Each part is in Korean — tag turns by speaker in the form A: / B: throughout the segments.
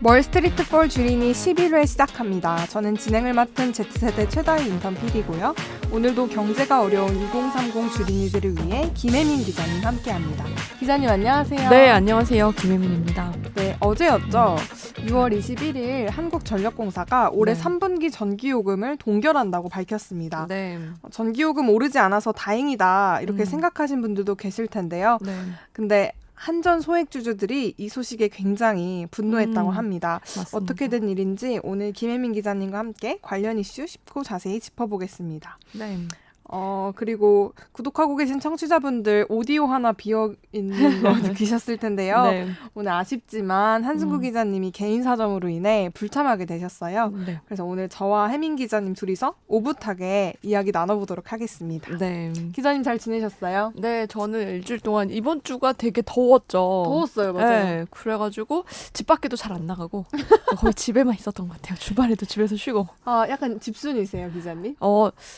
A: 월스트리트 폴 주린이 11회 시작합니다. 저는 진행을 맡은 Z세대 최다희 인턴 PD고요. 오늘도 경제가 어려운 2030 주린이들을 위해 김혜민 기자님 함께합니다. 기자님 안녕하세요.
B: 네, 안녕하세요. 김혜민입니다.
A: 네, 어제였죠. 6월 21일 한국전력공사가 올해
B: 네.
A: 3분기 전기요금을 동결한다고 밝혔습니다.
B: 네.
A: 전기요금 오르지 않아서 다행이다 이렇게 생각하신 분들도 계실 텐데요.
B: 네.
A: 근데 한전 소액주주들이 이 소식에 굉장히 분노했다고 합니다.
B: 맞습니다.
A: 어떻게 된 일인지 오늘 김혜민 기자님과 함께 관련 이슈 쉽고 자세히 짚어보겠습니다.
B: 네.
A: 그리고 구독하고 계신 청취자분들 오디오 하나 비어있는 거 느끼셨을 텐데요.
B: 네.
A: 오늘 아쉽지만 한승구 기자님이 개인 사정으로 인해 불참하게 되셨어요.
B: 네.
A: 그래서 오늘 저와 혜민 기자님 둘이서 오붓하게 이야기 나눠보도록 하겠습니다.
B: 네.
A: 기자님 잘 지내셨어요?
B: 네, 저는 일주일 동안 이번 주가 되게 더웠죠.
A: 더웠어요, 맞아요.
B: 네, 그래가지고 집 밖에도 잘 안 나가고 거의 집에만 있었던 것 같아요. 주말에도 집에서 쉬고.
A: 약간 집순이세요, 기자님?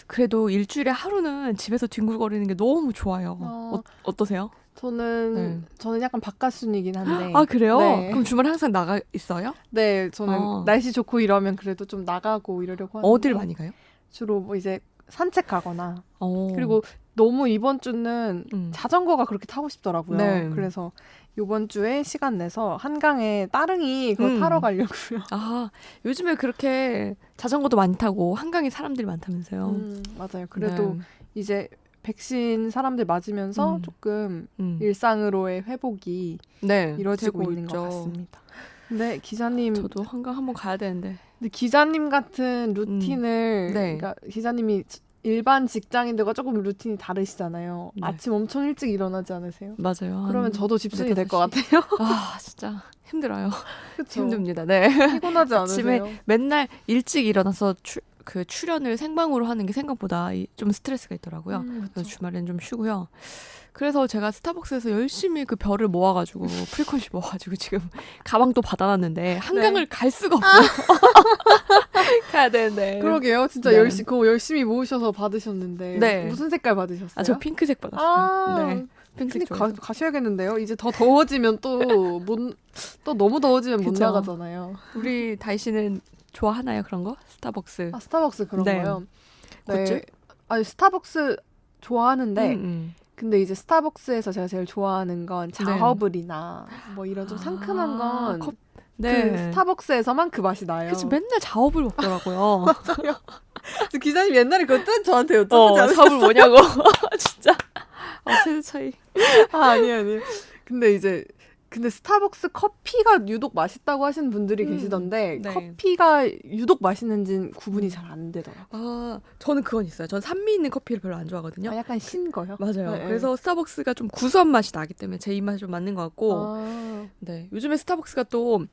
B: 그래도 일주일에 하루는 집에서 뒹굴거리는 게 너무 좋아요. 어떠세요?
A: 저는 약간 바깥순이긴 한데.
B: 아, 그래요?
A: 네.
B: 그럼 주말에 항상 나가 있어요?
A: 네, 저는 날씨 좋고 이러면 그래도 좀 나가고 이러려고 하는데.
B: 어딜 많이 가요?
A: 주로 뭐 이제 산책 가거나.
B: 그리고
A: 그리고 너무 이번 주는 자전거가 그렇게 타고 싶더라고요.
B: 네.
A: 그래서 이번 주에 시간 내서 한강에 따릉이 그거 타러 가려고요.
B: 요즘에 그렇게 자전거도 많이 타고 한강에 사람들이 많다면서요.
A: 맞아요. 그래도
B: 네.
A: 이제 백신 사람들 맞으면서 조금 일상으로의 회복이 이루어지고
B: 되고
A: 있는
B: 있죠.
A: 것 같습니다. 근데 기자님,
B: 저도 한강 한번 가야 되는데.
A: 근데 기자님 같은 루틴을 그러니까 기자님이 일반 직장인들과 조금 루틴이 다르시잖아요.
B: 네.
A: 아침 엄청 일찍 일어나지 않으세요?
B: 맞아요.
A: 그러면 저도 집순이 될 것 같아요.
B: 진짜 힘들어요.
A: 그쵸?
B: 힘듭니다. 네.
A: 피곤하지 않으세요?
B: 아침에 맨날 일찍 일어나서 출연을 생방으로 하는 게 생각보다 좀 스트레스가 있더라고요. 그래서 주말에는 좀 쉬고요. 그래서 제가 스타벅스에서 열심히 그 별을 모아가지고 프리퀀시 모아가지고 지금 가방도 받아놨는데 한강을 갈 수가 없어요. 가야 되는데.
A: 그러게요. 진짜 그거 열심히 모으셔서 받으셨는데 무슨 색깔 받으셨어요?
B: 저 핑크색 받았어요. 네. 핑크색
A: 가셔야겠는데요. 이제 더 더워지면 또 너무 더워지면 못
B: 그쵸.
A: 나가잖아요.
B: 우리 다희 씨는 좋아하나요 그런 거? 스타벅스.
A: 스타벅스 그런 거요?
B: 굿즈?
A: 아니 스타벅스 좋아하는데 근데 이제 스타벅스에서 제가 제일 좋아하는 건 자허블이나 뭐 이런 좀 상큼한 건 그 스타벅스에서만 그 맛이 나요.
B: 그치, 맨날 자허블 먹더라고요.
A: 맞아요. 기자님 옛날에 그때 저한테 여쭤보지 않으셨어요?
B: 자허블 뭐냐고. 진짜. 세대 차이.
A: 아니에요. 근데 스타벅스 커피가 유독 맛있다고 하시는 분들이 계시던데 커피가 유독 맛있는지는 구분이 잘 안 되더라고요.
B: 저는 그건 있어요. 전 산미 있는 커피를 별로 안 좋아하거든요.
A: 약간 신 거요?
B: 맞아요.
A: 네.
B: 그래서 스타벅스가 좀 구수한 맛이 나기 때문에 제 입맛에 좀 맞는 것 같고 네, 요즘에 스타벅스가 또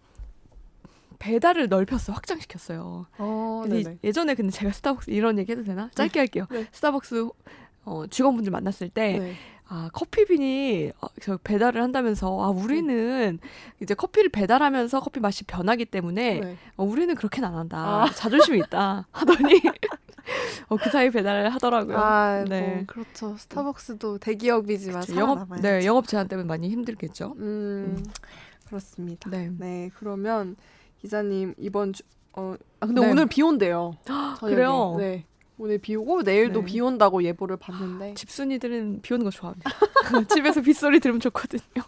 B: 배달을 넓혔어요. 확장시켰어요. 근데 예전에 근데 제가 스타벅스 이런 얘기 해도 되나? 짧게 할게요. 스타벅스 직원분들 만났을 때 커피빈이 배달을 한다면서 우리는 이제 커피를 배달하면서 커피 맛이 변하기 때문에 우리는 그렇게는 안 한다. 자존심이 있다 하더니 그 사이 배달을 하더라고요.
A: 네. 뭐 그렇죠. 스타벅스도 대기업이지만 살아남아야죠.
B: 네, 영업 제한 때문에 많이 힘들겠죠.
A: 그렇습니다.
B: 네.
A: 그러면 기자님 이번 주 근데 오늘 비 온대요.
B: 그래요?
A: 네. 오늘 비 오고 내일도 비 온다고 예보를 봤는데
B: 집순이들은 비 오는 거 좋아합니다. 집에서 빗소리 들으면 좋거든요.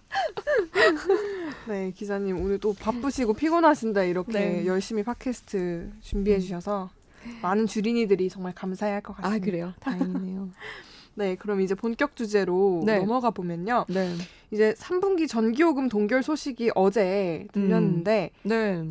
A: 네, 기자님 오늘 또 바쁘시고 피곤하신데 이렇게 열심히 팟캐스트 준비해 주셔서 많은 주린이들이 정말 감사해할 것 같습니다.
B: 그래요? 다행이네요.
A: 네, 그럼 이제 본격 주제로 넘어가 보면요. 이제 3분기 전기요금 동결 소식이 어제 들렸는데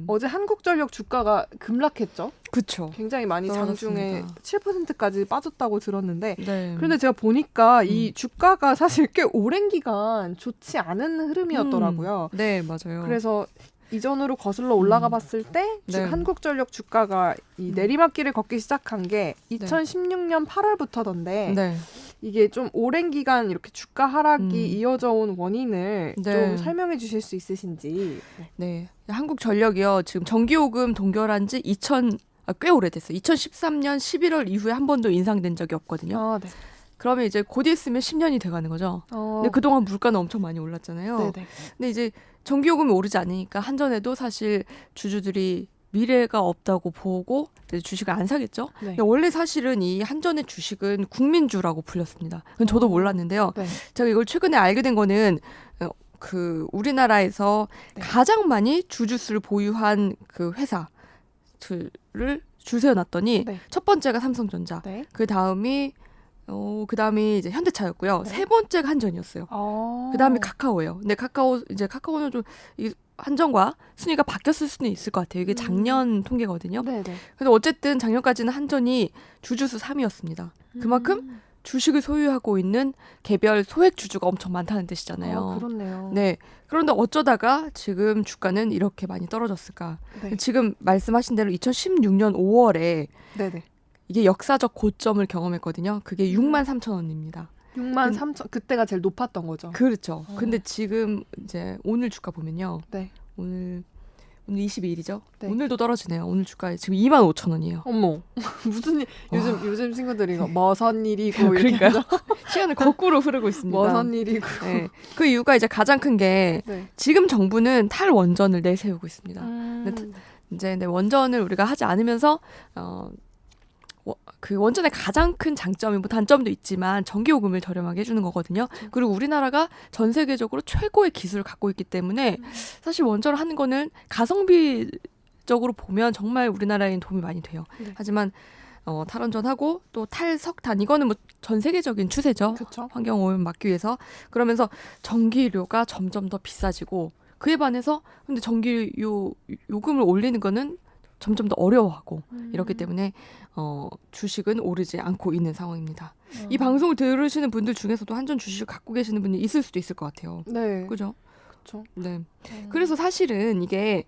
A: 어제 한국전력 주가가 급락했죠.
B: 그렇죠.
A: 굉장히 많이 장중에
B: 떨어졌습니다.
A: 7%까지 빠졌다고 들었는데 그런데 제가 보니까 이 주가가 사실 꽤 오랜 기간 좋지 않은 흐름이었더라고요.
B: 네, 맞아요.
A: 그래서 이전으로 거슬러 올라가 봤을 때 한국전력 주가가 이 내리막길을 걷기 시작한 게 2016년 8월부터던데 이게 좀 오랜 기간 이렇게 주가 하락이 이어져 온 원인을 좀 설명해 주실 수 있으신지.
B: 네. 한국전력이요. 지금 전기요금 동결한 지 꽤 오래됐어요. 2013년 11월 이후에 한 번도 인상된 적이 없거든요. 그러면 이제 곧 있으면 10년이 돼가는 거죠. 근데 그동안 물가는 엄청 많이 올랐잖아요. 근데 이제 전기요금이 오르지 않으니까 한전에도 사실 주주들이 미래가 없다고 보고 주식을 안 사겠죠.
A: 네.
B: 근데 원래 사실은 이 한전의 주식은 국민주라고 불렸습니다. 그건 저도 몰랐는데요.
A: 네.
B: 제가 이걸 최근에 알게 된 거는 그 우리나라에서
A: 네.
B: 가장 많이 주주수를 보유한 그 회사들을 줄 세워놨더니
A: 네.
B: 첫 번째가 삼성전자,
A: 네.
B: 그 다음이 이제 현대차였고요.
A: 네.
B: 세 번째가 한전이었어요. 그 다음에 카카오예요. 근데 카카오는 좀 한전과 순위가 바뀌었을 수는 있을 것 같아요. 이게 작년 통계거든요.
A: 네네.
B: 근데 어쨌든 작년까지는 한전이 주주수 3위였습니다. 그만큼 주식을 소유하고 있는 개별 소액 주주가 엄청 많다는 뜻이잖아요.
A: 그렇네요.
B: 네. 그런데 어쩌다가 지금 주가는 이렇게 많이 떨어졌을까?
A: 네.
B: 지금 말씀하신 대로 2016년 5월에
A: 네네.
B: 이게 역사적 고점을 경험했거든요. 그게 63,000원입니다.
A: 63,000 그때가 제일 높았던 거죠.
B: 그렇죠. 근데 지금 이제 오늘 주가 보면요.
A: 네.
B: 오늘 22일이죠.
A: 네.
B: 오늘도 떨어지네요. 오늘 주가 지금 25,000원이에요.
A: 어머 무슨 일 요즘 친구들이 이거 머선 일이고
B: 그러니까요.
A: 이렇게
B: 시간은 거꾸로 흐르고 있습니다.
A: 머선 일이고.
B: 네. 그 이유가 이제 가장 큰 게
A: 네.
B: 지금 정부는 탈원전을 내세우고 있습니다. 이제 원전을 우리가 하지 않으면서 그 원전의 가장 큰 장점이 뭐 단점도 있지만 전기요금을 저렴하게 해주는 거거든요. 그리고 우리나라가 전 세계적으로 최고의 기술을 갖고 있기 때문에 사실 원전을 하는 거는 가성비적으로 보면 정말 우리나라에 도움이 많이 돼요.
A: 네.
B: 하지만 탈원전하고 또 탈석탄 이거는 뭐 전 세계적인 추세죠.
A: 그렇죠.
B: 환경 오염 막기 위해서. 그러면서 전기료가 점점 더 비싸지고 그에 반해서 근데 요금을 올리는 거는 점점 더 어려워하고 이렇기 때문에 주식은 오르지 않고 있는 상황입니다. 이 방송을 들으시는 분들 중에서도 한전 주식을 갖고 계시는 분이 있을 수도 있을 것 같아요.
A: 네.
B: 그죠?
A: 그렇죠.
B: 네. 그래서 사실은 이게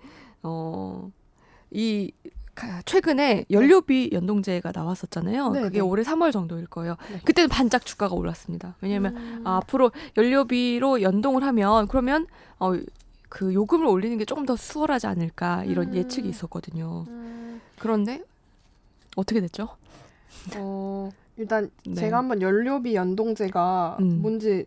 B: 최근에 연료비 연동제가 나왔었잖아요.
A: 네,
B: 그게
A: 네.
B: 올해 3월 정도일 거예요.
A: 네.
B: 그때는 반짝 주가가 올랐습니다. 왜냐하면 앞으로 연료비로 연동을 하면 그러면 그 요금을 올리는 게 조금 더 수월하지 않을까 이런 예측이 있었거든요. 그런데 어떻게 됐죠?
A: 일단
B: 네.
A: 제가 한번 연료비 연동제가 뭔지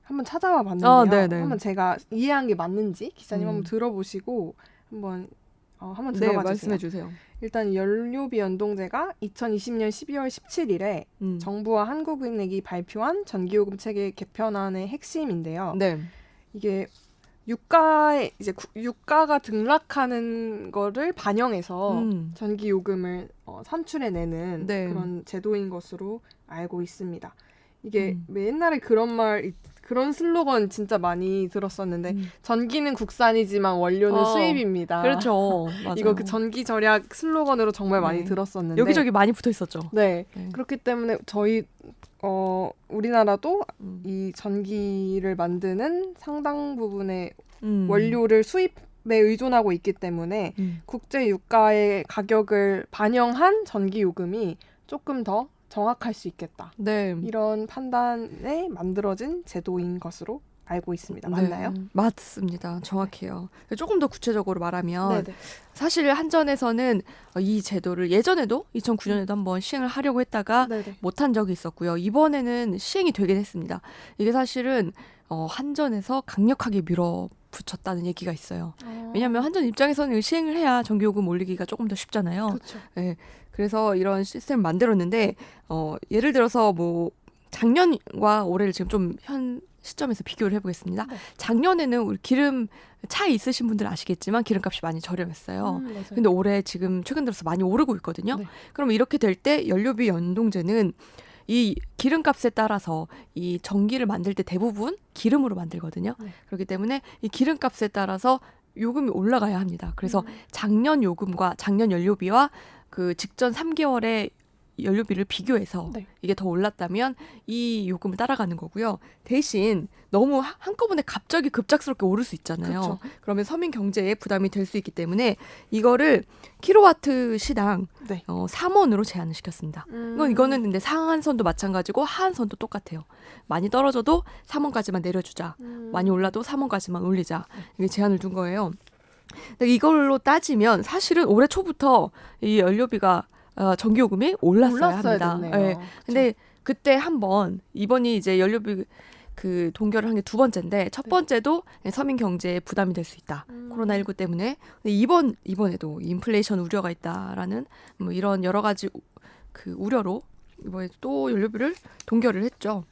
A: 한번 찾아와 봤는데요.
B: 네네.
A: 한번 제가 이해한 게 맞는지 기자님 한번 들어보시고 한번 들어봐 주세요.
B: 말씀해 주세요.
A: 일단 연료비 연동제가 2020년 12월 17일에 정부와 한국은행이 발표한 전기요금 체계 개편안의 핵심인데요.
B: 네.
A: 이게 유가가 등락하는 거를 반영해서 전기 요금을 산출해내는
B: 네.
A: 그런 제도인 것으로 알고 있습니다. 이게 옛날에 그런 슬로건 진짜 많이 들었었는데 전기는 국산이지만 원료는 수입입니다.
B: 그렇죠. 맞아요.
A: 이거 그 전기 절약 슬로건으로 정말 많이
B: 네.
A: 들었었는데
B: 여기저기 많이 붙어 있었죠.
A: 네. 그렇기 때문에 저희 우리나라도 이 전기를 만드는 상당 부분의 원료를 수입에 의존하고 있기 때문에 국제 유가의 가격을 반영한 전기 요금이 조금 더 정확할 수 있겠다.
B: 네.
A: 이런 판단에 만들어진 제도인 것으로 알고 있습니다. 맞나요?
B: 네, 맞습니다. 정확해요. 조금 더 구체적으로 말하면
A: 네네.
B: 사실 한전에서는 이 제도를 예전에도 2009년에도 한번 시행을 하려고 했다가
A: 네네.
B: 못한 적이 있었고요. 이번에는 시행이 되긴 했습니다. 이게 사실은 한전에서 강력하게 밀어붙였다는 얘기가 있어요. 왜냐하면 한전 입장에서는 시행을 해야 전기요금 올리기가 조금 더 쉽잖아요.
A: 그렇죠.
B: 네, 그래서 이런 시스템을 만들었는데 예를 들어서 뭐 작년과 올해를 지금 좀 현 시점에서 비교를 해보겠습니다.
A: 네.
B: 작년에는 우리 기름 차 있으신 분들 아시겠지만 기름값이 많이 저렴했어요.
A: 맞아요.
B: 근데 올해 지금 최근 들어서 많이 오르고 있거든요.
A: 네.
B: 그럼 이렇게 될 때 연료비 연동제는 이 기름값에 따라서 이 전기를 만들 때 대부분 기름으로 만들거든요.
A: 네.
B: 그렇기 때문에 이 기름값에 따라서 요금이 올라가야 합니다. 그래서 작년 요금과 작년 연료비와 그 직전 3개월의 연료비를 비교해서
A: 네.
B: 이게 더 올랐다면 이 요금을 따라가는 거고요. 대신 너무 한꺼번에 갑자기 급작스럽게 오를 수 있잖아요.
A: 그쵸.
B: 그러면 서민 경제에 부담이 될 수 있기 때문에 이거를 킬로와트 시당
A: 네.
B: 3원으로 제한을 시켰습니다. 이거는 근데 상한선도 마찬가지고 하한선도 똑같아요. 많이 떨어져도 3원까지만 내려주자. 많이 올라도 3원까지만 올리자. 이게 제한을 둔 거예요. 근데 이걸로 따지면 사실은 올해 초부터 이 연료비가 전기요금이 올랐어야 합니다.
A: 됐네요.
B: 네. 근데 그때 한번 이번이 이제 연료비 그 동결을 한 게 두 번째인데 첫 번째도 서민 경제에 부담이 될 수 있다. 코로나19 때문에. 근데 이번에도 인플레이션 우려가 있다라는 뭐 이런 여러 가지 그 우려로 이번에 또 연료비를 동결을 했죠.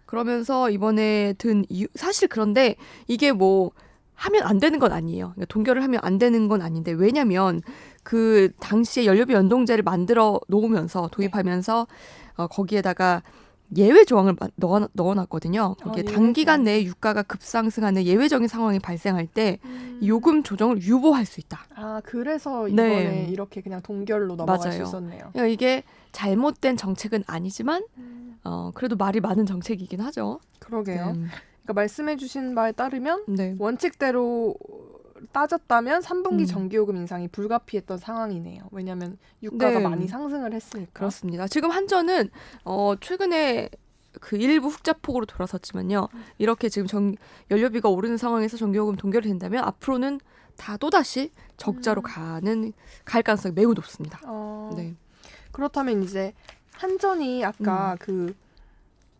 B: 그러면서 이번에 든 이유 사실 그런데 이게 뭐 하면 안 되는 건 아니에요. 그러니까 동결을 하면 안 되는 건 아닌데 왜냐면 그 당시에 연료비 연동제를 만들어 놓으면서 도입하면서 거기에다가 예외 조항을 넣어놨거든요. 거기에 단기간 내에 유가가 급상승하는 예외적인 상황이 발생할 때 요금 조정을 유보할 수 있다.
A: 아, 그래서 이번에 이렇게 그냥 동결로 넘어갈 수 있었네요.
B: 그러니까 이게 잘못된 정책은 아니지만 그래도 말이 많은 정책이긴 하죠.
A: 그러게요. 그러니까 말씀해주신 바에 따르면 원칙대로 따졌다면 3분기 전기요금 인상이 불가피했던 상황이네요. 왜냐하면 유가가 많이 상승을 했으니까.
B: 그렇습니다. 지금 한전은 최근에 그 일부 흑자폭으로 돌아섰지만요. 이렇게 지금 연료비가 오르는 상황에서 전기요금 동결이 된다면 앞으로는 다 또다시 적자로 갈 가능성이 매우 높습니다. 네.
A: 그렇다면 이제 한전이 아까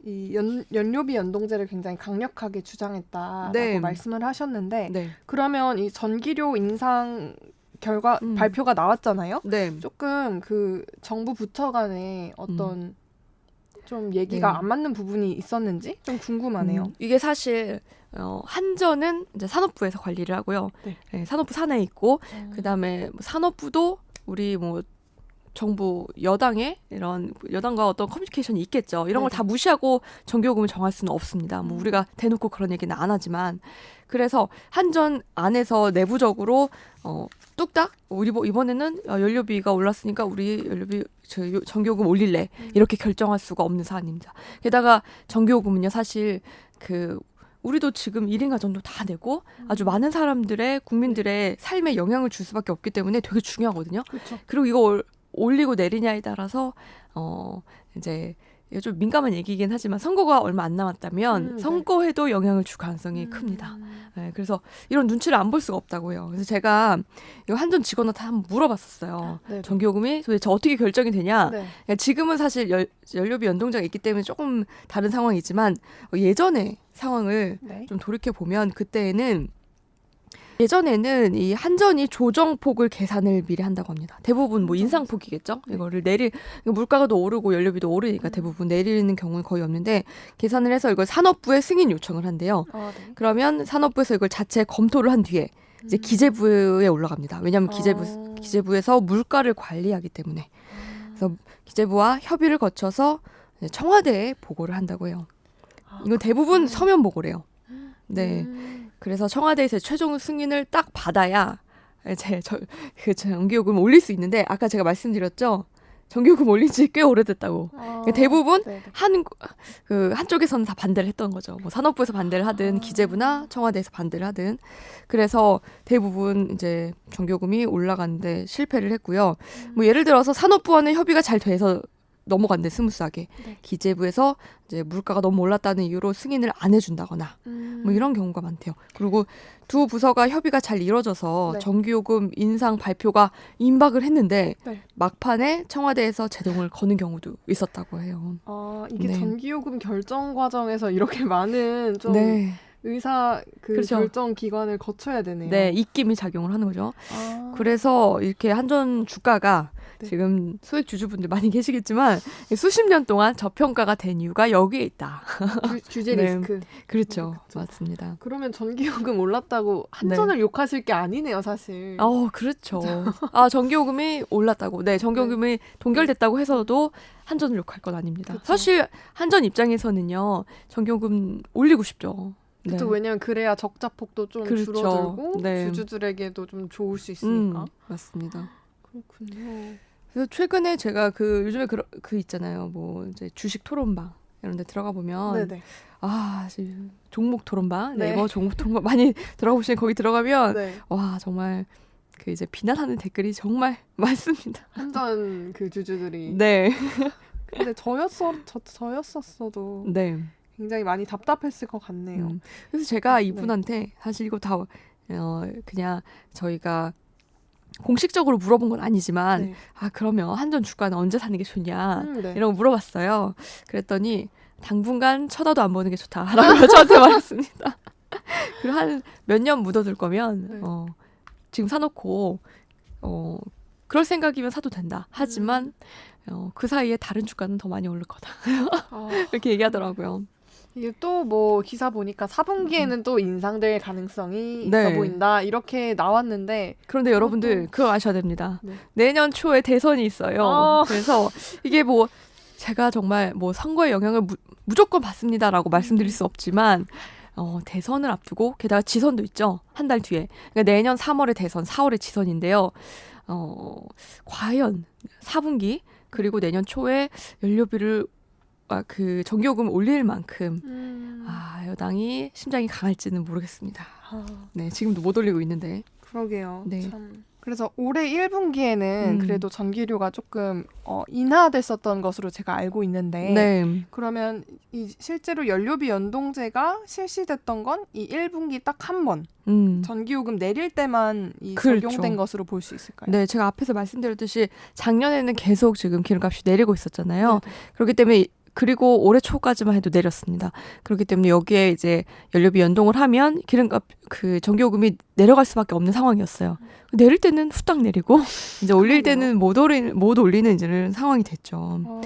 A: 이 연료비 연동제를 굉장히 강력하게 주장했다라고 말씀을 하셨는데 그러면 이 전기료 인상 결과 발표가 나왔잖아요. 조금 그 정부 부처 간에 어떤 좀 얘기가 안 맞는 부분이 있었는지 좀 궁금하네요.
B: 이게 사실 한전은 이제 산업부에서 관리를 하고요. 산업부 산하에 있고 그다음에 산업부도 우리 뭐 정부 여당의 이런 여당과 어떤 커뮤니케이션이 있겠죠. 이런 걸 다 무시하고 전기요금을 정할 수는 없습니다. 뭐 우리가 대놓고 그런 얘기는 안 하지만 그래서 한전 안에서 내부적으로 뚝딱 우리 이번에는 연료비가 올랐으니까 우리 전기요금 올릴래 이렇게 결정할 수가 없는 사안입니다. 게다가 전기요금은요 사실 우리도 지금 1인 가정도 다 내고 아주 많은 사람들의 국민들의 삶에 영향을 줄 수밖에 없기 때문에 되게 중요하거든요.
A: 그쵸.
B: 그리고 이거 올리고 내리냐에 따라서 이제 좀 민감한 얘기이긴 하지만 선거가 얼마 안 남았다면 선거에도 영향을 줄 가능성이 큽니다. 그래서 이런 눈치를 안 볼 수가 없다고요. 그래서 제가 이 한전 직원한테 한번 물어봤었어요. 전기요금이 도대체 어떻게 결정이 되냐. 지금은 사실 연료비 연동제가 있기 때문에 조금 다른 상황이지만 예전의 상황을 좀 돌이켜보면 그때는 예전에는 이 한전이 조정폭을 계산을 미리 한다고 합니다. 대부분 뭐 인상폭이겠죠. 이거를 물가가 더 오르고 연료비도 오르니까 대부분 내리는 경우는 거의 없는데 계산을 해서 이걸 산업부에 승인 요청을 한대요. 그러면 산업부에서 이걸 자체 검토를 한 뒤에 이제 기재부에 올라갑니다. 왜냐하면 기재부에서 물가를 관리하기 때문에. 그래서 기재부와 협의를 거쳐서 청와대에 보고를 한다고 해요. 이거 대부분 서면 보고래요. 그래서 청와대에서 최종 승인을 딱 받아야 그 전기요금을 올릴 수 있는데 아까 제가 말씀드렸죠. 전기요금 올린 지 꽤 오래됐다고. 대부분 한쪽에서는 다 반대를 했던 거죠. 뭐 산업부에서 반대를 하든 기재부나 청와대에서 반대를 하든. 그래서 대부분 이제 전기요금이 올라가는데 실패를 했고요. 뭐 예를 들어서 산업부와는 협의가 잘 돼서 넘어간대 스무스하게. 기재부에서 이제 물가가 너무 올랐다는 이유로 승인을 안 해준다거나 뭐 이런 경우가 많대요. 그리고 두 부서가 협의가 잘 이루어져서 전기요금 인상 발표가 임박을 했는데 막판에 청와대에서 제동을 거는 경우도 있었다고 해요.
A: 이게 전기요금 결정 과정에서 이렇게 많은 좀 의사 결정 기관을 거쳐야 되네요.
B: 입김이 작용을 하는 거죠. 그래서 이렇게 한전 주가가 지금 소액 주주분들 많이 계시겠지만 수십 년 동안 저평가가 된 이유가 여기에 있다.
A: 규제 리스크.
B: 그렇죠. 맞습니다.
A: 그러면 전기요금 올랐다고 한전을 욕하실 게 아니네요, 사실.
B: 그렇죠. 전기요금이 올랐다고. 전기요금이 동결됐다고 해서도 한전을 욕할 건 아닙니다. 사실 한전 입장에서는요. 전기요금 올리고 싶죠.
A: 그렇죠. 왜냐하면 그래야 적자폭도 좀 줄어들고 주주들에게도 좀 좋을 수 있으니까.
B: 맞습니다.
A: 그렇군요.
B: 그래서 최근에 제가 요즘에 있잖아요. 뭐 이제 주식 토론방 이런 데 들어가 보면 종목 토론방, 네이버 종목 토론방 많이 들어가 보시면 거기 들어가면 와 정말 이제 비난하는 댓글이 정말 많습니다.
A: 한전 주주들이. 근데 저였었어도 굉장히 많이 답답했을 것 같네요.
B: 그래서 제가 이분한테 사실 이거 다 그냥 저희가 공식적으로 물어본 건 아니지만 그러면 한전 주가는 언제 사는 게 좋냐 이런 거 물어봤어요. 그랬더니 당분간 쳐다도 안 보는 게 좋다라고 저한테 말했습니다. 그리고 한 몇 년 묻어둘 거면
A: 네.
B: 지금 사놓고 그럴 생각이면 사도 된다. 하지만 그 사이에 다른 주가는 더 많이 오를 거다. 이렇게 얘기하더라고요.
A: 이게 또 뭐 기사 보니까 4분기에는 또 인상될 가능성이
B: 네.
A: 있어 보인다 이렇게 나왔는데
B: 그런데 여러분들 그거 아셔야 됩니다.
A: 네.
B: 내년 초에 대선이 있어요. 그래서 이게 뭐 제가 정말 뭐 선거에 영향을 무조건 받습니다라고 말씀드릴 수 없지만 대선을 앞두고 게다가 지선도 있죠. 한 달 뒤에. 그러니까 내년 3월에 대선, 4월에 지선인데요. 과연 4분기 그리고 내년 초에 연료비를 그 전기요금 올릴 만큼 여당이 심장이 강할지는 모르겠습니다. 네, 지금도 못 올리고 있는데.
A: 그러게요.
B: 네.
A: 참. 그래서 올해 1분기에는 그래도 전기료가 조금 인하됐었던 것으로 제가 알고 있는데
B: 네.
A: 그러면 실제로 연료비 연동제가 실시됐던 건 이 1분기 딱 한 번 전기요금 내릴 때만
B: 그렇죠.
A: 적용된 것으로 볼 수 있을까요?
B: 네, 제가 앞에서 말씀드렸듯이 작년에는 계속 지금 기름값이 내리고 있었잖아요.
A: 네네.
B: 그렇기 때문에 그리고 올해 초까지만 해도 내렸습니다. 그렇기 때문에 여기에 이제 연료비 연동을 하면 기름값 그 전기요금이 내려갈 수밖에 없는 상황이었어요. 내릴 때는 후딱 내리고 이제 올릴 때는 못 올리는 이제 상황이 됐죠.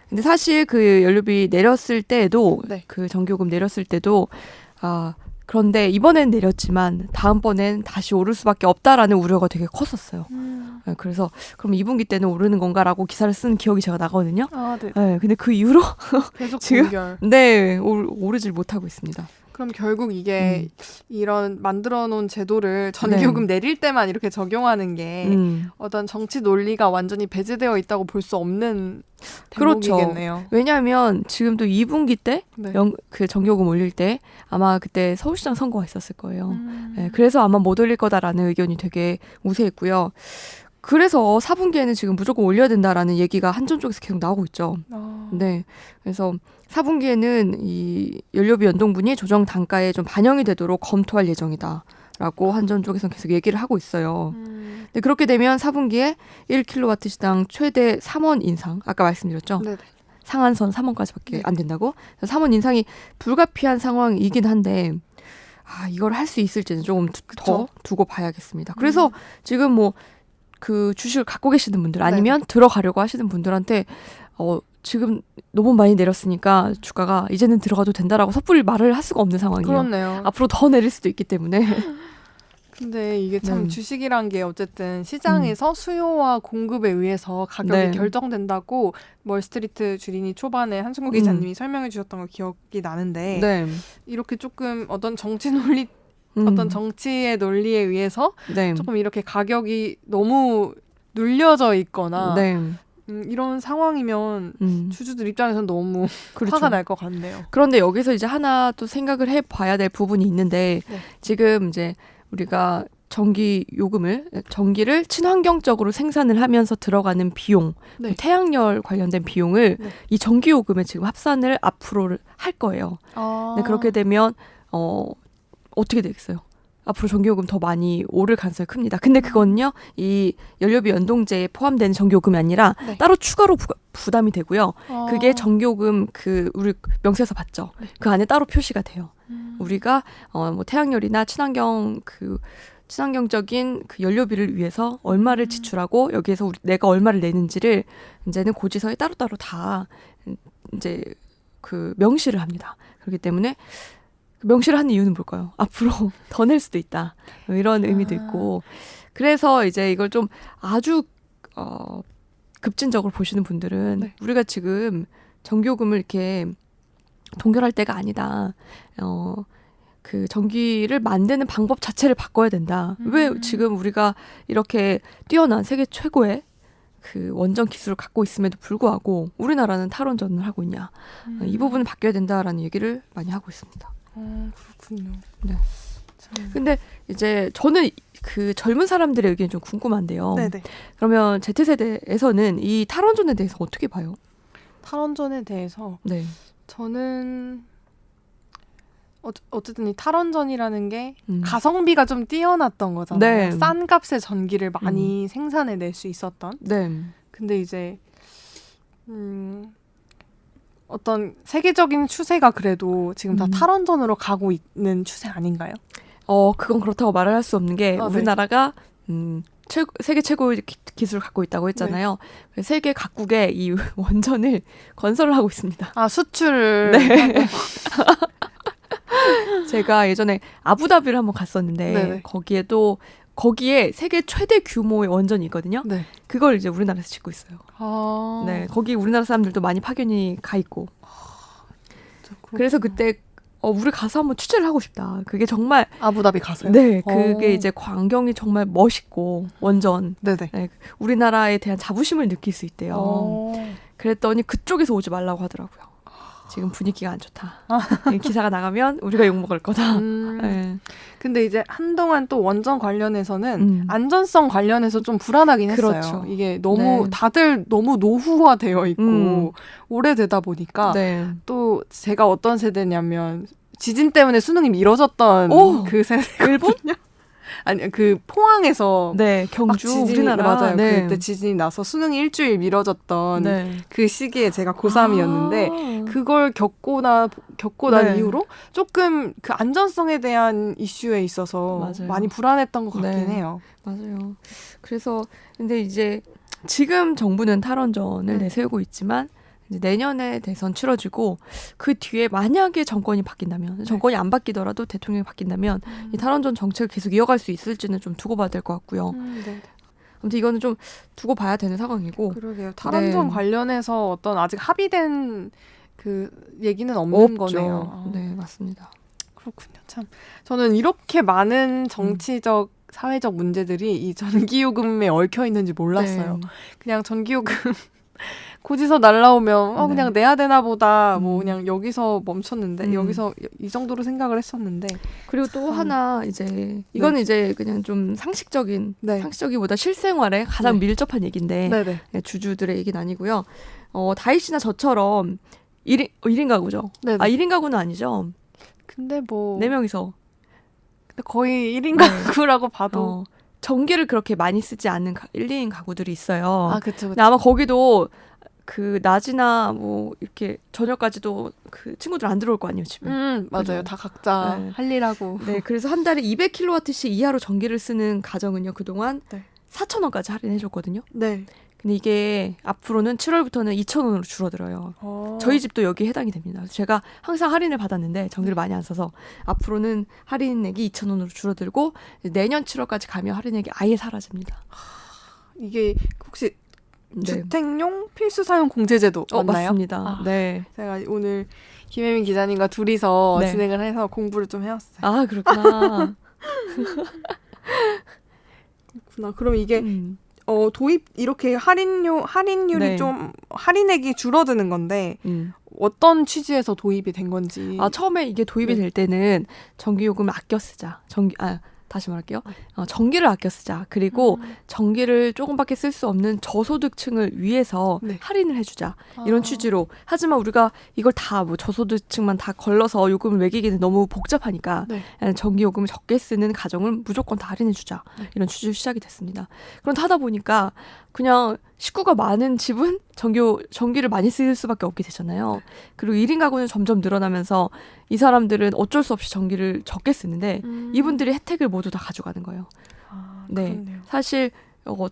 B: 근데 사실 그 연료비 내렸을 때도
A: 네.
B: 그 전기요금 내렸을 때도 그런데 이번엔 내렸지만 다음번엔 다시 오를 수밖에 없다라는 우려가 되게 컸었어요. 네, 그래서 그럼 2분기 때는 오르는 건가라고 기사를 쓴 기억이 제가 나거든요.
A: 네.
B: 네, 근데 그 이후로
A: 계속
B: 지금
A: 동결.
B: 네 오르질 못하고 있습니다.
A: 그럼 결국 이게 이런 만들어 놓은 제도를 전기요금 내릴 때만 이렇게 적용하는 게 어떤 정치 논리가 완전히 배제되어 있다고 볼 수 없는 대목이겠네요.
B: 그렇죠. 왜냐하면 지금도 2분기 때 그 전기요금 올릴 때 아마 그때 서울시장 선거가 있었을 거예요. 네, 그래서 아마 못 올릴 거다라는 의견이 되게 우세했고요. 그래서 4분기에는 지금 무조건 올려야 된다라는 얘기가 한전 쪽에서 계속 나오고 있죠. 네, 그래서 4분기에는 이 연료비 연동분이 조정 단가에 좀 반영이 되도록 검토할 예정이다라고 한전 쪽에서는 계속 얘기를 하고 있어요. 네, 그렇게 되면 4분기에 1kW 시당 최대 3원 인상, 아까 말씀드렸죠.
A: 네네.
B: 상한선 3원까지밖에 안 된다고. 3원 인상이 불가피한 상황이긴 한데 이걸 할 수 있을지는 조금 더 두고 봐야겠습니다. 그래서 지금 뭐 그 주식을 갖고 계시는 분들 아니면 들어가려고 하시는 분들한테 지금 너무 많이 내렸으니까 주가가 이제는 들어가도 된다라고 섣불리 말을 할 수가 없는 상황이에요.
A: 그렇네요.
B: 앞으로 더 내릴 수도 있기 때문에.
A: 근데 이게 참 주식이란 게 어쨌든 시장에서 수요와 공급에 의해서 가격이 결정된다고 월스트리트 주린이 초반에 한승국 기자님이 설명해 주셨던 거 기억이 나는데 이렇게 조금 어떤 정치 논리 어떤 정치의 논리에 의해서 조금 이렇게 가격이 너무 눌려져 있거나 이런 상황이면 주주들 입장에서는 너무 화가 날 것 같네요.
B: 그런데 여기서 이제 하나 또 생각을 해봐야 될 부분이 있는데 지금 이제 우리가 전기를 친환경적으로 생산을 하면서 들어가는 비용, 태양열 관련된 비용을 이 전기요금에 지금 합산을 앞으로 할 거예요. 네, 그렇게 되면 어떻게 되겠어요? 앞으로 전기요금 더 많이 오를 가능성이 큽니다. 근데 그건요, 이 연료비 연동제에 포함되는 전기요금이 아니라 따로 추가로 부담이 되고요. 그게 전기요금 우리 명세서 받죠. 그 안에 따로 표시가 돼요. 우리가 뭐 태양열이나 친환경적인 그 연료비를 위해서 얼마를 지출하고 여기에서 내가 얼마를 내는지를 이제는 고지서에 따로따로 다 이제 그 명시를 합니다. 그렇기 때문에 명시를 하는 이유는 뭘까요? 앞으로 더 낼 수도 있다. 이런 의미도 있고. 그래서 이제 이걸 좀 아주 급진적으로 보시는 분들은 우리가 지금 전기요금을 이렇게 동결할 때가 아니다. 그 전기를 만드는 방법 자체를 바꿔야 된다. 왜 지금 우리가 이렇게 뛰어난 세계 최고의 그 원전 기술을 갖고 있음에도 불구하고 우리나라는 탈원전을 하고 있냐. 이 부분은 바뀌어야 된다라는 얘기를 많이 하고 있습니다.
A: 그렇군요.
B: 네. 근데 이제 저는 그 젊은 사람들의 의견이 좀 궁금한데요.
A: 네네.
B: 그러면 Z세대에서는 이 탈원전에 대해서 어떻게 봐요?
A: 탈원전에 대해서 저는 어쨌든 이 탈원전이라는 게 가성비가 좀 뛰어났던 거잖아요. 싼 값에 전기를 많이 생산해낼 수 있었던. 근데 이제 어떤 세계적인 추세가 그래도 지금 다 탈원전으로 가고 있는 추세 아닌가요?
B: 그건 그렇다고 말을 할 수 없는 게 우리나라가 세계 최고의 기술을 갖고 있다고 했잖아요. 네. 세계 각국의 이 원전을 건설을 하고 있습니다.
A: 아, 수출을.
B: 네. 제가 예전에 아부다비를 한번 갔었는데
A: 네네.
B: 거기에 세계 최대 규모의 원전이 있거든요.
A: 네.
B: 그걸 이제 우리나라에서 짓고 있어요.
A: 아.
B: 네, 거기 우리나라 사람들도 많이 파견이 가 있고. 그래서 그때 우리 가서 한번 취재를 하고 싶다. 그게 정말
A: 아부다비 가서요?
B: 네, 그게 이제 광경이 정말 멋있고 원전.
A: 네네.
B: 네, 우리나라에 대한 자부심을 느낄 수 있대요. 그랬더니 그쪽에서 오지 말라고 하더라고요. 지금 분위기가 안 좋다. 기사가 나가면 우리가 욕먹을 거다. 네.
A: 근데 이제 한동안 또 원전 관련해서는 안전성 관련해서 좀 불안하긴 했어요.
B: 그렇죠.
A: 이게 너무 다들 너무 노후화되어 있고 오래되다 보니까 또 제가 어떤 세대냐면 지진 때문에 수능이 미뤄졌던 그 세대거든요.
B: 일본?
A: 아니 그 포항에서
B: 경주 우리나라
A: 맞아요. 그때 지진이 나서 수능이 일주일 미뤄졌던 그 시기에 제가 고3이었는데 그걸 겪고 난 이후로 조금 그 안전성에 대한 이슈에 있어서 많이 불안했던 것 같긴 해요.
B: 맞아요. 그래서 근데 이제 지금 정부는 탈원전을 내세우고 있지만 이제 내년에 대선 치러지고 그 뒤에 만약에 정권이 바뀐다면 정권이 안 바뀌더라도 대통령이 바뀐다면 이 탈원전 정책을 계속 이어갈 수 있을지는 좀 두고 봐야 될 것 같고요. 아무튼 이거는 좀 두고 봐야 되는 상황이고.
A: 그러게요. 탈원전 관련해서 어떤 아직 합의된 그 얘기는 없는 거네요.
B: 네, 맞습니다.
A: 그렇군요. 참 저는 이렇게 많은 정치적 사회적 문제들이 이 전기요금에 얽혀 있는지 몰랐어요. 그냥 전기요금 고지서 날라오면 그냥 내야 되나 보다 뭐 그냥 여기서 멈췄는데 여기서 이 정도로 생각을 했었는데
B: 그리고 또 하나 이제 이거는 이제 그냥 좀 상식적이보다 실생활에 가장 밀접한 얘기인데 주주들의 얘기는 아니고요. 다희씨나 저처럼 1인 가구죠. 1인 가구는 아니죠.
A: 근데 뭐
B: 4명이서
A: 근데 거의 1인 가구라고 봐도
B: 전기를 그렇게 많이 쓰지 않는 1, 2인 가구들이 있어요.
A: 아, 그쵸.
B: 아마 거기도 그 낮이나 뭐 이렇게 저녁까지도 그 친구들 안 들어올 거 아니에요, 집에.
A: 맞아요.
B: 그죠?
A: 다 각자 할 일하고.
B: 네, 그래서 한 달에 200kWh 이하로 전기를 쓰는 가정은요, 그동안 4,000원까지 할인해줬거든요. 네. 근데 이게 앞으로는 7월부터는 2,000원으로 줄어들어요. 저희 집도 여기에 해당이 됩니다. 제가 항상 할인을 받았는데 전기를 많이 안 써서 앞으로는 할인액이 2,000원으로 줄어들고 내년 7월까지 가면 할인액이 아예 사라집니다.
A: 이게 혹시 주택용 필수 사용 공제제도 맞나요?
B: 맞습니다. 네.
A: 제가 오늘 김혜민 기자님과 둘이서 진행을 해서 공부를 좀 해왔어요.
B: 아, 그렇구나.
A: 그렇구나. 그럼 이게 도입 이렇게 할인율이 좀 할인액이 줄어드는 건데 어떤 취지에서 도입이 된 건지.
B: 처음에 이게 도입이 될 때는 전기요금을 아껴 쓰자. 다시 말할게요. 전기를 아껴 쓰자. 그리고 전기를 조금밖에 쓸 수 없는 저소득층을 위해서 할인을 해주자. 이런 취지로. 하지만 우리가 이걸 다 뭐 저소득층만 다 걸러서 요금을 매기기는 너무 복잡하니까 전기요금을 적게 쓰는 가정은 무조건 다 할인해주자. 이런 취지로 시작이 됐습니다. 그런데 하다 보니까 그냥 식구가 많은 집은 전기를 많이 쓸 수밖에 없게 되잖아요. 그리고 1인 가구는 점점 늘어나면서 이 사람들은 어쩔 수 없이 전기를 적게 쓰는데 이분들이 혜택을 모두 다 가져가는 거예요. 네, 사실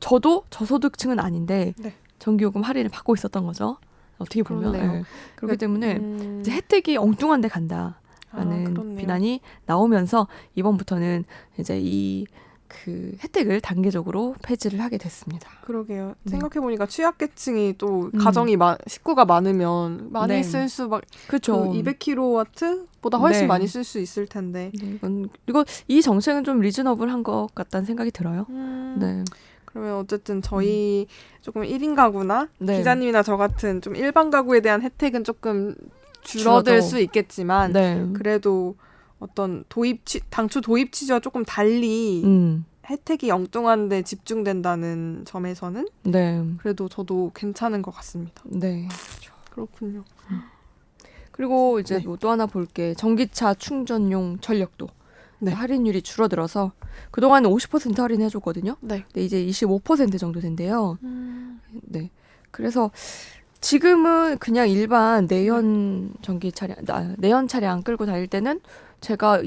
B: 저도 저소득층은 아닌데 전기요금 할인을 받고 있었던 거죠. 어떻게 보면. 그렇기 때문에 이제 혜택이 엉뚱한 데 간다라는 비난이 나오면서 이번부터는 이제 그 혜택을 단계적으로 폐지를 하게 됐습니다.
A: 그러게요. 생각해보니까 취약계층이 또 가정이 식구가 많으면 많이 쓸 수밖에. 그렇죠. 200kW보다 훨씬 많이 쓸 수 있을 텐데.
B: 그리고 이 정책은 좀 리즈너블한 것 같다는 생각이 들어요. 네.
A: 그러면 어쨌든 저희 조금 1인 가구나 기자님이나 저 같은 좀 일반 가구에 대한 혜택은 조금 줄어들 수 있겠지만 그래도 어떤 당초 도입 취지와 조금 달리 혜택이 엉뚱한 데 집중된다는 점에서는 그래도 저도 괜찮은 것 같습니다.
B: 네.
A: 그렇군요.
B: 그리고 이제 또 하나 볼게. 전기차 충전용 전력도 할인율이 줄어들어서 그동안은 50% 할인해줬거든요. 근데 이제 25% 정도 된대요. 네. 그래서 지금은 그냥 일반 내연 전기 차량, 내연 차량 끌고 다닐 때는 제가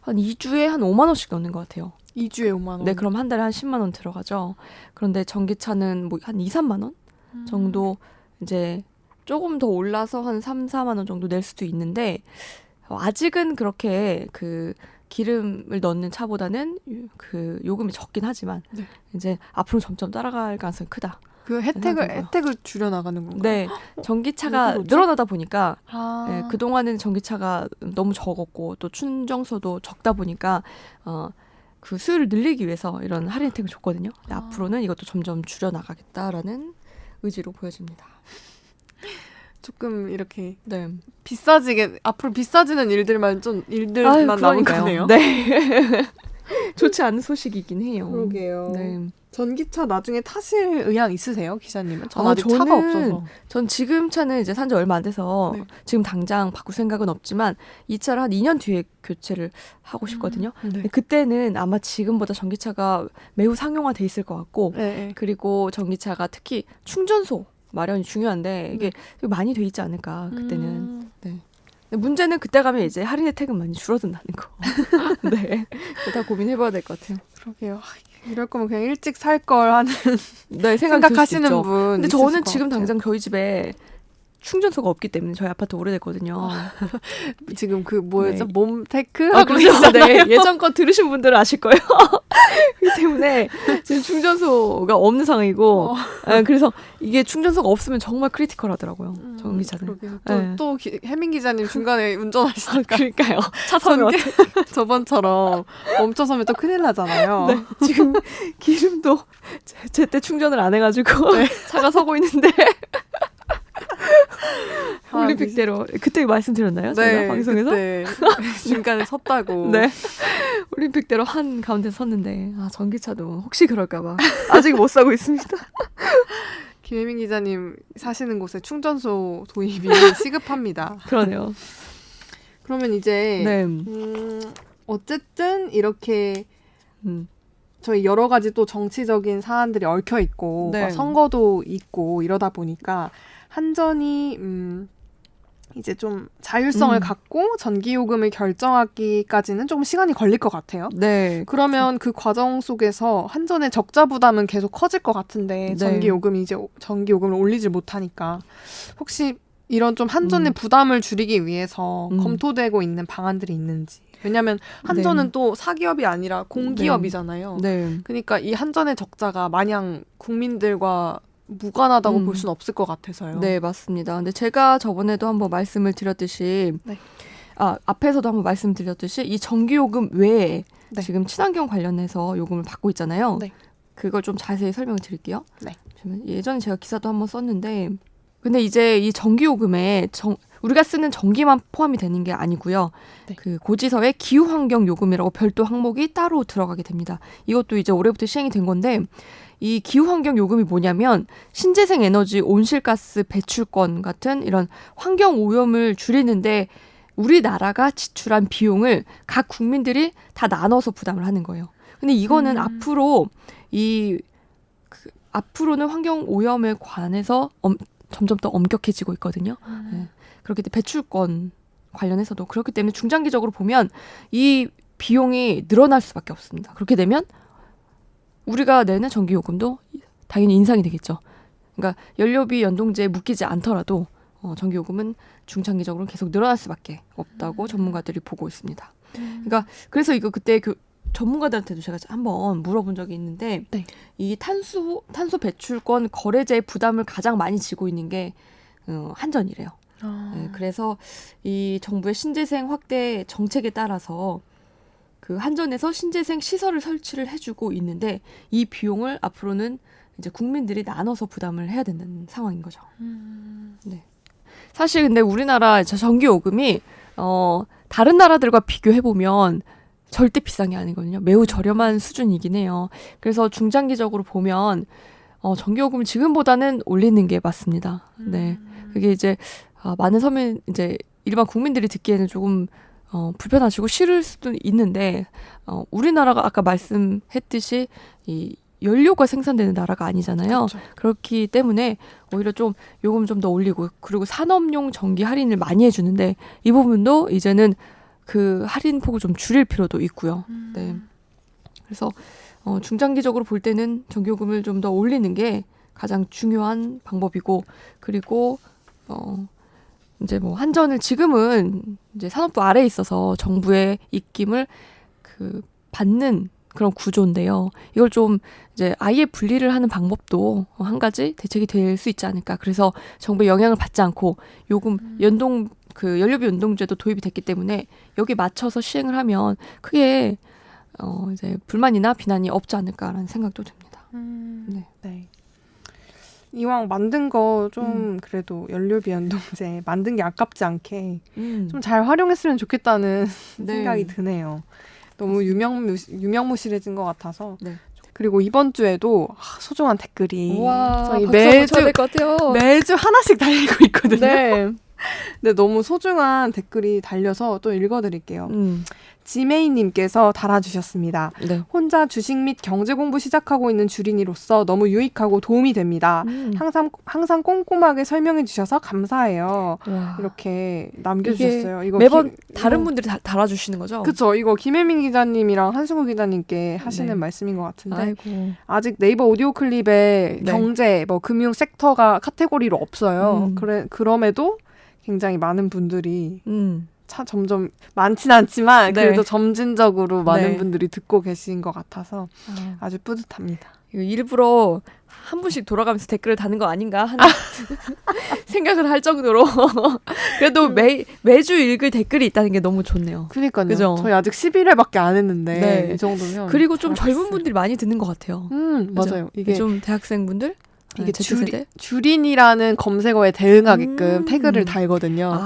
B: 한 2주에 한 5만 원씩 넣는 것 같아요.
A: 2주에 5만 원?
B: 네, 그럼 한 달에 한 10만 원 들어가죠. 그런데 전기차는 뭐 한 2, 3만 원 정도 이제 조금 더 올라서 한 3, 4만 원 정도 낼 수도 있는데 아직은 그렇게 그 기름을 넣는 차보다는 그 요금이 적긴 하지만
A: 네.
B: 이제 앞으로 점점 따라갈 가능성이 크다.
A: 그 혜택을 줄여 나가는 건가요?
B: 네, 전기차가
A: 그렇죠?
B: 늘어나다 보니까
A: 아.
B: 그 동안은 전기차가 너무 적었고 또 충전소도 적다 보니까 그 수요를 늘리기 위해서 이런 할인 혜택을 줬거든요. 근데 앞으로는 이것도 점점 줄여 나가겠다라는 의지로 보여집니다.
A: 조금 이렇게
B: 네.
A: 앞으로 비싸지는 일들만 남은 거네요.
B: 네. 좋지 않은 소식이긴 해요.
A: 그러게요.
B: 네.
A: 전기차 나중에 타실 의향 있으세요, 기사님은? 전 아직 차가 없어서.
B: 전 지금 차는 이제 산 지 얼마 안 돼서
A: 네.
B: 지금 당장 바꿀 생각은 없지만 이 차를 한 2년 뒤에 교체를 하고 싶거든요.
A: 네.
B: 근데 그때는 아마 지금보다 전기차가 매우 상용화돼 있을 것 같고
A: 네.
B: 그리고 전기차가 특히 충전소 마련이 중요한데 이게 많이 돼 있지 않을까 그때는. 네. 근데 문제는 그때 가면 이제 할인 혜택은 많이 줄어든다는 거. 네, 다 고민해봐야 될 것 같아요.
A: 그러게요. 이럴 거면 그냥 일찍 살 걸 하는
B: 네,
A: 생각하시는 분.
B: 근데 저는 지금 당장 저희 집에 충전소가 없기 때문에 저희 아파트 오래됐거든요.
A: 지금 그 뭐였죠?
B: 네.
A: 몸테크?
B: 그렇죠. 네. 예전 거 들으신 분들은 아실 거예요. 그렇기 때문에 지금 충전소가 없는 상황이고 그래서 이게 충전소가 없으면 정말 크리티컬하더라고요. 전기차는.
A: 또 혜민 기자님 중간에 운전하시니까.
B: 그러니까요. 차 서면
A: 저번처럼 멈춰서면 또 큰일 나잖아요.
B: 네. 지금 기름도 제때 충전을 안 해가지고
A: 네.
B: 차가 서고 있는데 올림픽대로 그때 말씀드렸나요?
A: 네,
B: 방송에서?
A: 그때 중간에 섰다고.
B: 네. 올림픽대로 한 가운데 섰는데 전기차도 혹시 그럴까봐 아직 못 사고 있습니다.
A: 김혜민 기자님 사시는 곳에 충전소 도입이 시급합니다.
B: 그러네요.
A: 그러면 이제
B: 네.
A: 어쨌든 이렇게 저희 여러 가지 또 정치적인 사안들이 얽혀 있고
B: 네.
A: 선거도 있고 이러다 보니까 한전이 이제 좀 자율성을 갖고 전기요금을 결정하기까지는 조금 시간이 걸릴 것 같아요.
B: 네.
A: 그러면 그 과정 속에서 한전의 적자 부담은 계속 커질 것 같은데
B: 네.
A: 전기요금을 올리지 못하니까 혹시 이런 좀 한전의 부담을 줄이기 위해서 검토되고 있는 방안들이 있는지. 왜냐하면 한전은 또 사기업이 아니라 공기업이잖아요.
B: 네.
A: 그러니까 이 한전의 적자가 마냥 국민들과 무관하다고 볼 수는 없을 것 같아서요.
B: 네, 맞습니다. 근데 제가 저번에도 한번 말씀을 드렸듯이
A: 네.
B: 앞에서도 한번 말씀드렸듯이 이 전기요금 외에
A: 네.
B: 지금 친환경 관련해서 요금을 받고 있잖아요.
A: 네.
B: 그걸 좀 자세히 설명을 드릴게요.
A: 네.
B: 예전에 제가 기사도 한번 썼는데 근데 이제 이 전기요금에 우리가 쓰는 전기만 포함이 되는 게 아니고요.
A: 네.
B: 그 고지서에 기후환경요금이라고 별도 항목이 따로 들어가게 됩니다. 이것도 이제 올해부터 시행이 된 건데 이 기후환경요금이 뭐냐면 신재생 에너지 온실가스 배출권 같은 이런 환경오염을 줄이는데 우리나라가 지출한 비용을 각 국민들이 다 나눠서 부담을 하는 거예요. 근데 이거는 앞으로는 환경오염에 관해서 점점 더 엄격해지고 있거든요. 네. 그렇기 때문에 배출권 관련해서도 그렇기 때문에 중장기적으로 보면 이 비용이 늘어날 수밖에 없습니다. 그렇게 되면 우리가 내는 전기요금도 당연히 인상이 되겠죠. 그러니까 연료비 연동제에 묶이지 않더라도 전기요금은 중장기적으로 계속 늘어날 수밖에 없다고 전문가들이 보고 있습니다. 그러니까 그래서 이거 그때 전문가들한테도 제가 한번 물어본 적이 있는데
A: 네.
B: 이 탄소 배출권 거래자의 부담을 가장 많이 지고 있는 게 한전이래요. 네, 그래서 이 정부의 신재생 확대 정책에 따라서 그 한전에서 신재생 시설을 설치를 해주고 있는데 이 비용을 앞으로는 이제 국민들이 나눠서 부담을 해야 된다는 상황인 거죠. 네. 사실 근데 우리나라 전기요금이 다른 나라들과 비교해 보면 절대 비싼 게 아니거든요. 매우 저렴한 수준이긴 해요. 그래서 중장기적으로 보면 전기요금을 지금보다는 올리는 게 맞습니다. 네, 그게 이제 많은 서민 이제 일반 국민들이 듣기에는 조금 불편하시고 싫을 수도 있는데 우리나라가 아까 말씀했듯이 이 연료가 생산되는 나라가 아니잖아요.
A: 그렇죠.
B: 그렇기 때문에 오히려 좀 요금 좀 더 올리고 그리고 산업용 전기 할인을 많이 해주는데 이 부분도 이제는 그 할인 폭을 좀 줄일 필요도 있고요. 네. 그래서 중장기적으로 볼 때는 전기요금을 좀 더 올리는 게 가장 중요한 방법이고 그리고 이제 뭐 한전을 지금은 이제 산업부 아래에 있어서 정부의 입김을 받는 그런 구조인데요. 이걸 좀 이제 아예 분리를 하는 방법도 한 가지 대책이 될 수 있지 않을까. 그래서 정부의 영향을 받지 않고 요금 연동 연료비 연동제도 도입이 됐기 때문에 여기 맞춰서 시행을 하면 크게 이제 불만이나 비난이 없지 않을까라는 생각도 듭니다.
A: 네. 이왕 만든 거 좀 그래도 연료비 연동제 만든 게 아깝지 않게 좀 잘 활용했으면 좋겠다는 생각이 드네요. 너무 유명무실해진 것 같아서. 네. 그리고 이번 주에도 소중한 댓글이 저희 매주 하나씩 달리고 있거든요.
B: 네.
A: 네, 너무 소중한 댓글이 달려서 또 읽어드릴게요. 지메이님께서 달아주셨습니다. 네. 혼자 주식 및 경제 공부 시작하고 있는 주린이로서 너무 유익하고 도움이 됩니다. 항상 꼼꼼하게 설명해 주셔서 감사해요. 와. 이렇게 남겨주셨어요. 이거
B: 매번 다른 분들이 달아주시는 거죠?
A: 그렇죠. 이거 김혜민 기자님이랑 한승우 기자님께 하시는 말씀인 것 같은데 아이고. 아직 네이버 오디오 클립에 경제, 금융 섹터가 카테고리로 없어요. 그럼에도 굉장히 많은 분들이 점점 많진 않지만 그래도 점진적으로 많은 분들이 듣고 계신 것 같아서 아주 뿌듯합니다.
B: 이거 일부러 한 분씩 돌아가면서 댓글을 다는 거 아닌가 하는 생각을 할 정도로 그래도 매주 읽을 댓글이 있다는 게 너무 좋네요.
A: 그러니까요. 그죠? 저희 아직 11회밖에 안 했는데 이 정도면
B: 그리고 좀 젊은 분들이 많이 듣는 것 같아요.
A: 맞아요. 이게
B: 좀 대학생분들?
A: 이게 주린이라는 검색어에 대응하게끔 태그를 달거든요.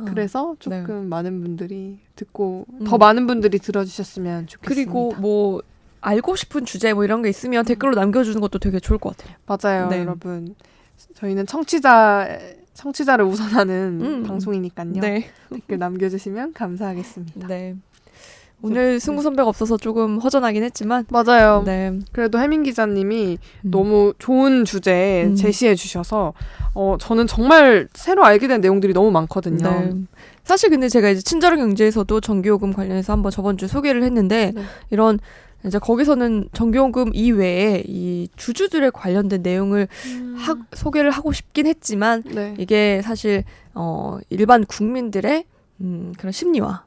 A: 그래서 조금 많은 분들이 듣고 더 많은 분들이 들어주셨으면 좋겠습니다.
B: 그리고 뭐 알고 싶은 주제 뭐 이런 게 있으면 댓글로 남겨주는 것도 되게 좋을 것 같아요.
A: 맞아요, 여러분. 저희는 청취자를 우선하는 방송이니까요. 댓글 남겨주시면 감사하겠습니다.
B: 네. 오늘 승구 선배가 없어서 조금 허전하긴 했지만
A: 맞아요. 그래도 혜민 기자님이 너무 좋은 주제 제시해 주셔서 저는 정말 새로 알게 된 내용들이 너무 많거든요.
B: 사실 근데 제가 이제 친절한 경제에서도 전기요금 관련해서 한번 저번 주에 소개를 했는데 이런 이제 거기서는 전기요금 이외에 이 주주들에 관련된 내용을 소개를 하고 싶긴 했지만 이게 사실 일반 국민들의 그런 심리와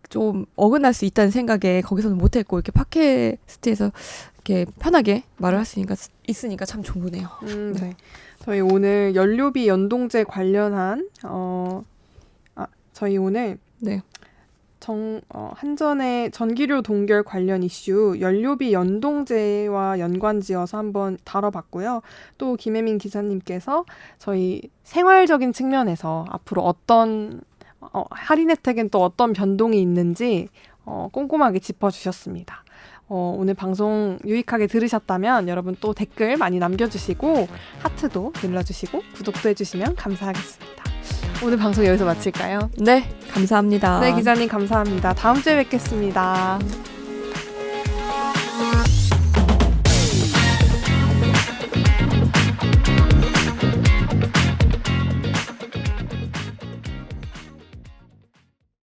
B: 좀 어긋날 수 있다는 생각에 거기서는 못했고 이렇게 팟캐스트에서 이렇게 편하게 말을 할 수 있으니까 참 좋으네요.
A: 저희 오늘 연료비 연동제 관련한 저희 오늘 한전의 전기료 동결 관련 이슈 연료비 연동제와 연관지어서 한번 다뤄봤고요. 또 김혜민 기자님께서 저희 생활적인 측면에서 앞으로 어떤 할인 혜택엔 또 어떤 변동이 있는지 꼼꼼하게 짚어주셨습니다. 오늘 방송 유익하게 들으셨다면 여러분 또 댓글 많이 남겨주시고 하트도 눌러주시고 구독도 해주시면 감사하겠습니다. 오늘 방송 여기서 마칠까요?
B: 네, 감사합니다.
A: 네, 기자님 감사합니다. 다음 주에 뵙겠습니다.